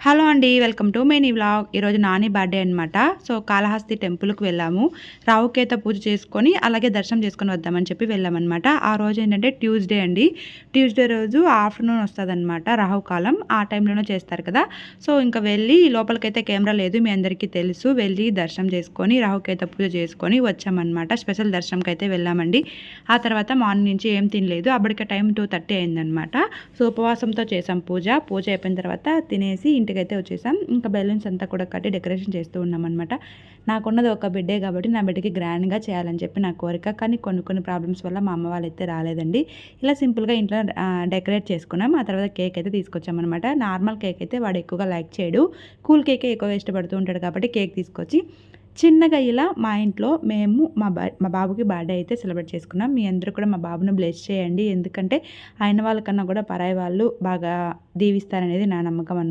Hello అండి. Welcome to mini vlog. ఈరోజు Nani birthday అనమాట. సో, కాళహస్తి టెంపుల్‌కి వెళ్ళాము. రావుకేత పూజ చేసుకొని, అలాగే దర్శనం చేసుకొని వద్దామని చెప్పి వెళ్ళామనమాట. ఆ రోజు ఏంటంటే ట్యూస్‌డే అండి. ట్యూస్‌డే రోజు ఆఫ్టర్‌నూన్ వస్తదనమాట రాహుకాలం. ఆ టైంలోనే చేస్తారు కదా! సో, ఇంక వెళ్ళి లోపలికైతే కెమెరా లేదు మీ అందరికీ తెలుసు. వెళ్ళి దర్శనం చేసుకొని, రాహుకేత పూజ చేసుకొని వచ్చామనమాట. స్పెషల్ దర్శనంకైతే వెళ్ళామండి. ఆ తర్వాత మార్నింగ్ నుంచి ఏం తినలేదు. అప్పటికే టైం 2:30 అయిందనమాట. సో, ఉపవాసంతో చేసాం పూజ. పూజ అయిపోయిన తర్వాత తినేసి ఇంటికైతే వచ్చేసాం. ఇంకా బెలూన్స్ అంతా కూడా కట్టి డెకరేషన్ చేస్తూ ఉన్నామనమాట. నాకున్నది ఒక బిడ్డే కాబట్టి నా బిడ్డకి గ్రాండ్‌గా చేయాలని చెప్పి నా కోరిక. కానీ కొన్ని ప్రాబ్లమ్స్ వల్ల మా అమ్మ వాళ్ళైతే రాలేదండి. ఇలా సింపుల్‌గా ఇంట్లో డెకరేట్ చేసుకున్నాం. ఆ తర్వాత కేక్ అయితే తీసుకొచ్చామనమాట. నార్మల్ కేక్ అయితే వాడు ఎక్కువగా లైక్ చేయడు. కూల్ కేకే ఎక్కువగా ఇష్టపడుతూ ఉంటాడు కాబట్టి కేక్ తీసుకొచ్చి చిన్నగా ఇలా మా ఇంట్లో మేము మా బాబుకి బర్త్‌డే అయితే సెలబ్రేట్ చేసుకున్నాం. మీ అందరూ కూడా మా బాబుని బ్లెస్ చేయండి. ఎందుకంటే అయిన వాళ్ళకన్నా కూడా పరాయి వాళ్ళు బాగా దీవిస్తారనేది నా నమ్మకం